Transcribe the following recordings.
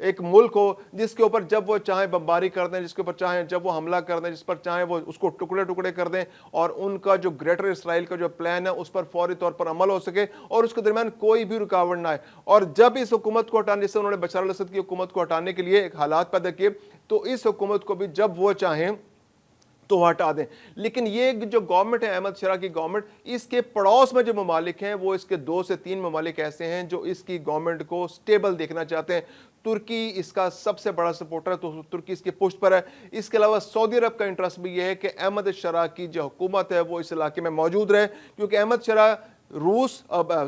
ایک ملک ہو جس کے اوپر جب وہ چاہیں بمباری کر دیں, جس کے اوپر چاہیں جب وہ حملہ کر دیں, جس پر چاہیں وہ اس کو ٹکڑے ٹکڑے کر دیں, اور ان کا جو گریٹر اسرائیل کا جو پلان ہے اس پر فوری طور پر عمل ہو سکے اور اس کے درمیان کوئی بھی رکاوٹ نہ آئے. اور جب اس حکومت کو ہٹانے سے انہوں نے بشار الاسد کی حکومت کو ہٹانے کے لیے ایک حالات پیدا کیے, تو اس حکومت کو بھی جب وہ چاہیں تو ہٹا دیں. لیکن یہ جو گورنمنٹ ہے احمد شرح کی گورنمنٹ, اس کے پڑوس میں جو ممالک ہیں وہ اس کے 2 سے 3 ممالک ایسے ہیں جو اس کی گورنمنٹ کو سٹیبل دیکھنا چاہتے ہیں. ترکی اس کا سب سے بڑا سپورٹر ہے, تو ترکی اس کی پشت پر ہے. اس کے علاوہ سعودی عرب کا انٹرسٹ بھی یہ ہے کہ احمد شرح کی جو حکومت ہے وہ اس علاقے میں موجود رہے, کیونکہ احمد شرح روس,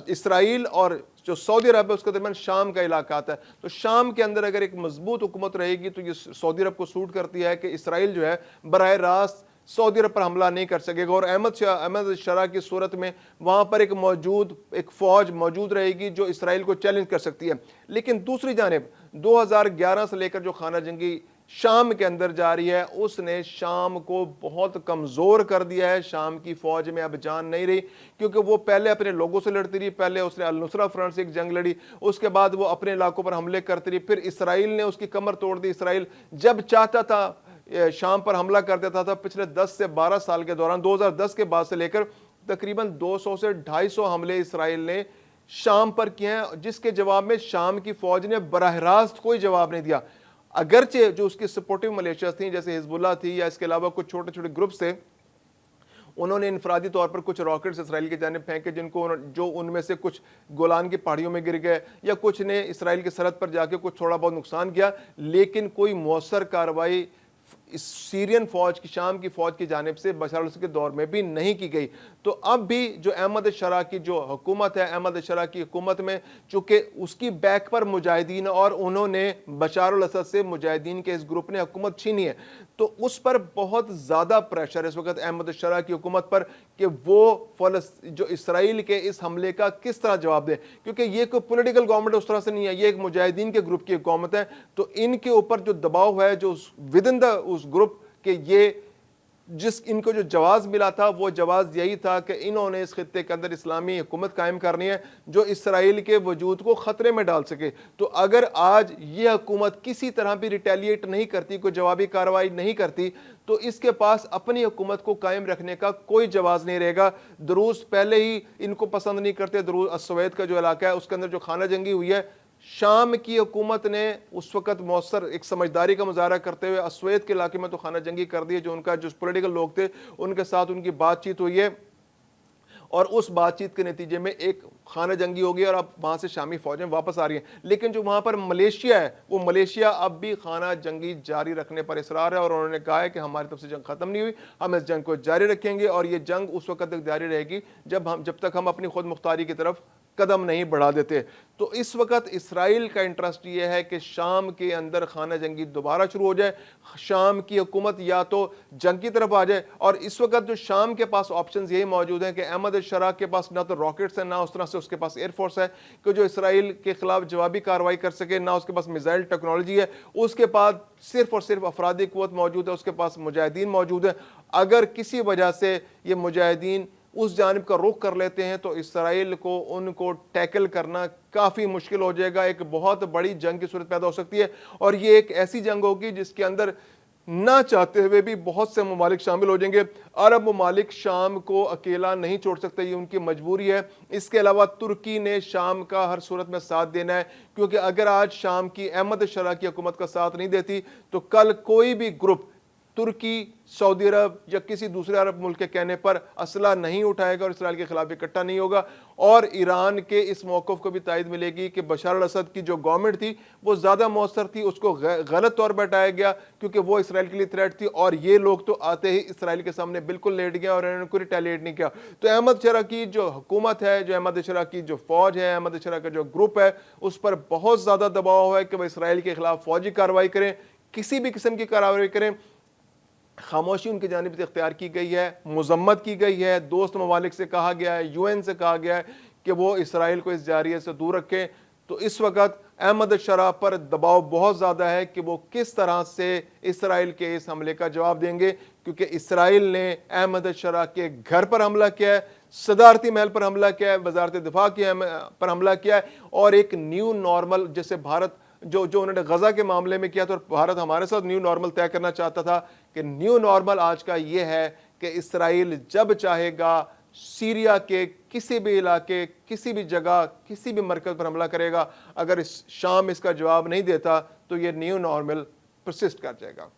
اسرائیل اور جو سعودی عرب ہے اس کے درمیان شام کا علاقہ آتا ہے. تو شام کے اندر اگر ایک مضبوط حکومت رہے گی تو یہ سعودی عرب کو سوٹ کرتی ہے کہ اسرائیل جو ہے براہ راست سعودی عرب پر حملہ نہیں کر سکے گا, اور احمد شرح کی صورت میں وہاں پر ایک فوج موجود رہے گی جو اسرائیل کو چیلنج کر سکتی ہے. لیکن دوسری جانب 2011 سے لے کر جو خانہ جنگی شام کے اندر جاری ہے اس نے شام کو بہت کمزور کر دیا ہے. شام کی فوج میں اب جان نہیں رہی, کیونکہ وہ پہلے اپنے لوگوں سے لڑتی رہی. پہلے اس نے النصرہ فرنٹ سے ایک جنگ لڑی, اس کے بعد وہ اپنے علاقوں پر حملے کرتی رہی, پھر اسرائیل نے اس کی کمر توڑ دی. اسرائیل جب چاہتا تھا شام پر حملہ کر دیتا تھا. پچھلے 10 سے 12 سال کے دوران 2010 کے بعد سے لے کر تقریباً 200 سے 250 حملے اسرائیل نے شام پر کیے ہیں, جس کے جواب میں شام کی فوج نے براہ راست کوئی جواب نہیں دیا. اگرچہ جو اس کی سپورٹیو ملیشیاز تھیں جیسے حزب اللہ تھی یا اس کے علاوہ کچھ چھوٹے چھوٹے گروپس تھے, انہوں نے انفرادی طور پر کچھ راکٹس اسرائیل کی جانب پھینکے, جو ان میں سے کچھ گولان کی پہاڑیوں میں گر گئے, یا کچھ نے اسرائیل کی سرحد پر جا کے کچھ تھوڑا بہت نقصان کیا, لیکن کوئی مؤثر کارروائی سیرین فوج کی, شام کی فوج کی جانب سے بشار الاسد کے دور میں بھی نہیں کی گئی. تو اب بھی جو احمد شرح کی جو حکومت ہے, احمد شرح کی حکومت میں چونکہ اس کی بیک پر مجاہدین اور انہوں نے بشار الاسد سے مجاہدین کے اس گروپ نے حکومت چھینی ہے, تو اس پر بہت زیادہ پریشر ہے اس وقت احمد شرح کی حکومت پر کہ وہ جو اسرائیل کے اس حملے کا کس طرح جواب دے, کیونکہ یہ کوئی پولیٹیکل گورنمنٹ اس طرح سے نہیں ہے, یہ ایک مجاہدین کے گروپ کی حکومت ہے. تو ان کے اوپر جو دباؤ ہے جو ودن دا اس گروپ کہ یہ ان کو جو جواز ملا تھا وہ جواز یہی تھا کہ انہوں نے اس خطے کے اندر اسلامی حکومت قائم کرنی ہے جو اسرائیل کے وجود کو خطرے میں ڈال سکے. تو اگر آج یہ حکومت کسی طرح بھی ریٹیلیٹ نہیں کرتی, کوئی جوابی کارروائی نہیں کرتی, تو اس کے پاس اپنی حکومت کو قائم رکھنے کا کوئی جواز نہیں رہے گا. دروز پہلے ہی ان کو پسند نہیں کرتے, دروز السوید کا جو علاقہ ہے اس کے اندر جو خانہ جنگی ہوئی ہے, شام کی حکومت نے اس وقت مؤثر ایک سمجھداری کا مظاہرہ کرتے ہوئے السوید کے علاقے میں تو خانہ جنگی کر دی ہے. جو ان کا جو پولیٹیکل لوگ تھے ان کے ساتھ ان کی بات چیت ہوئی ہے, اور اس بات چیت کے نتیجے میں ایک خانہ جنگی ہوگی اور اب وہاں سے شامی فوجیں واپس آ رہی ہیں. لیکن جو وہاں پر ملیشیا ہے وہ ملیشیا اب بھی خانہ جنگی جاری رکھنے پر اصرار ہے, اور انہوں نے کہا ہے کہ ہماری طرف سے جنگ ختم نہیں ہوئی, ہم اس جنگ کو جاری رکھیں گے, اور یہ جنگ اس وقت تک جاری رہے گی جب تک ہم اپنی خود مختاری کی طرف قدم نہیں بڑھا دیتے. تو اس وقت اسرائیل کا انٹرسٹ یہ ہے کہ شام کے اندر خانہ جنگی دوبارہ شروع ہو جائے, شام کی حکومت یا تو جنگ کی طرف آ جائے. اور اس وقت جو شام کے پاس آپشنز یہی موجود ہیں کہ احمد شرح کے پاس نہ تو راکٹس ہیں, نہ اس طرح سے اس کے پاس ایئر فورس ہے کہ جو اسرائیل کے خلاف جوابی کارروائی کر سکے, نہ اس کے پاس میزائل ٹیکنالوجی ہے. اس کے پاس صرف اور صرف افرادی قوت موجود ہے, اس کے پاس مجاہدین موجود ہیں. اگر کسی وجہ سے یہ مجاہدین اس جانب کا رخ کر لیتے ہیں تو اسرائیل کو ان کو ٹیکل کرنا کافی مشکل ہو جائے گا, ایک بہت بڑی جنگ کی صورت پیدا ہو سکتی ہے. اور یہ ایک ایسی جنگ ہوگی جس کے اندر نہ چاہتے ہوئے بھی بہت سے ممالک شامل ہو جائیں گے. عرب ممالک شام کو اکیلا نہیں چھوڑ سکتے, یہ ان کی مجبوری ہے. اس کے علاوہ ترکی نے شام کا ہر صورت میں ساتھ دینا ہے, کیونکہ اگر آج شام کی احمد شرح کی حکومت کا ساتھ نہیں دیتی تو کل کوئی بھی گروپ ترکی, سعودی عرب یا کسی دوسرے عرب ملک کے کہنے پر اسلحہ نہیں اٹھائے گا اور اسرائیل کے خلاف اکٹھا نہیں ہوگا. اور ایران کے اس موقف کو بھی تائید ملے گی کہ بشار الاسد کی جو گورنمنٹ تھی وہ زیادہ مؤثر تھی, اس کو غلط طور پر ہٹایا گیا کیونکہ وہ اسرائیل کے لیے تھریٹ تھی, اور یہ لوگ تو آتے ہی اسرائیل کے سامنے بالکل لیٹ گئے اور انہوں نے کوئی ریٹیلیٹ نہیں کیا. تو احمد شرح کی جو حکومت ہے, جو احمد شرح کی جو فوج ہے, احمد شرح کا جو گروپ ہے, اس پر بہت زیادہ دباؤ ہے کہ وہ اسرائیل کے خلاف فوجی کارروائی کریں, کسی بھی قسم کی کارروائی کریں. خاموشی ان کی جانب سے اختیار کی گئی ہے, مذمت کی گئی ہے, دوست ممالک سے کہا گیا ہے, یو این سے کہا گیا ہے کہ وہ اسرائیل کو اس جاریے سے دور رکھیں. تو اس وقت احمد شرح پر دباؤ بہت زیادہ ہے کہ وہ کس طرح سے اسرائیل کے اس حملے کا جواب دیں گے, کیونکہ اسرائیل نے احمد شرح کے گھر پر حملہ کیا ہے, صدارتی محل پر حملہ کیا ہے, وزارت دفاع پر حملہ کیا ہے, اور ایک نیو نارمل جیسے بھارت جو انہوں نے غزہ کے معاملے میں کیا تھا، اور بھارت ہمارے ساتھ نیو نارمل طے کرنا چاہتا تھا کہ نیو نارمل آج کا یہ ہے کہ اسرائیل جب چاہے گا سیریا کے کسی بھی علاقے، کسی بھی جگہ، کسی بھی مرکز پر حملہ کرے گا. اگر شام اس کا جواب نہیں دیتا تو یہ نیو نارمل پرسسٹ کر جائے گا.